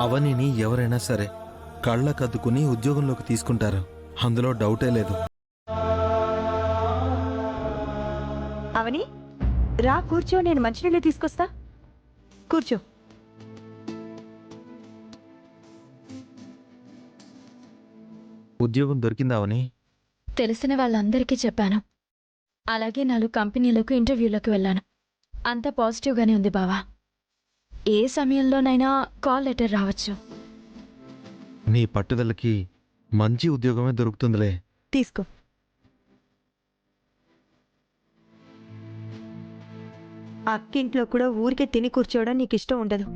అవనిని ఎవరైనా సరే కళ్ళకద్దుకుని ఉద్యోగంలోకి తీసుకుంటారు, అందులో డౌటే లేదు. అవని, రా కూర్చో, నేను మంచినీళ్ళు తీసుకొస్తా. కూర్చో. ఉద్యోగం దొరికిందా అవని? తెలిసిన వాళ్ళందరికీ చెప్పాను. అలాగే 4 కంపెనీలకు ఇంటర్వ్యూలకు వెళ్ళాను. అంతా పాజిటివ్గానే ఉంది బావా. ఏ సమయంలోనైనా కాల్ లెటర్ రావచ్చు. నీ పట్టుదలకి మంచి ఉద్యోగమే దొరుకుతుందిలే. తీసుకో. అక్కింట్లో కూడా ఊరికే తిని కూర్చోవడం నీకు ఇష్టం ఉండదు.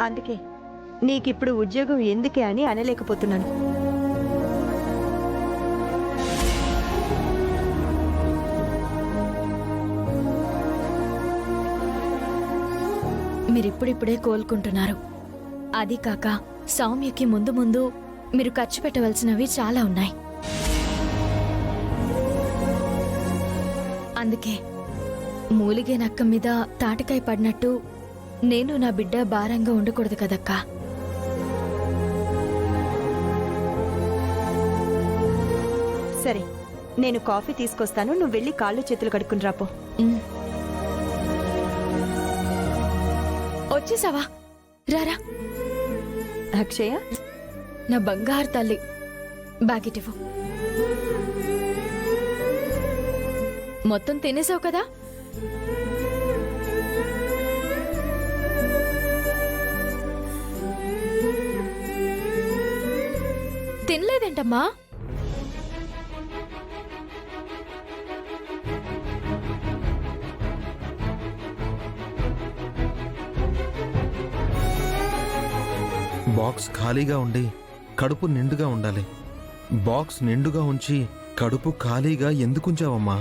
అందుకే నీకిప్పుడు ఉద్యోగం ఎందుకే అని అనలేకపోతున్నాను. మీరిప్పుడిప్పుడే కోలుకుంటున్నారు. అది కాక సౌమ్యకి ముందు ముందు మీరు ఖర్చు పెట్టవలసినవి చాలా ఉన్నాయి. అందుకే మూలిగే నక్క మీద తాటికాయ పడినట్టు నేను నా బిడ్డ భారంగా ఉండకూడదు కదక్కా. సరే, నేను కాఫీ తీసుకొస్తాను, నువ్వు వెళ్ళి కాళ్ళు చేతులు కడుక్కుని రాపో. వచ్చేసావా? రారా. అక్షయ, నా బంగారు తల్లి, బ్యాగిటివ్వు. మొత్తం తినేసావు కదా? తినలేదేంటమ్మా? బాక్స్ ఖాళీగా ఉండి కడుపు నిండుగా ఉండాలి. బాక్స్ నిండుగా ఉంచి కడుపు ఖాళీగా ఎందుకుంచావమ్మా?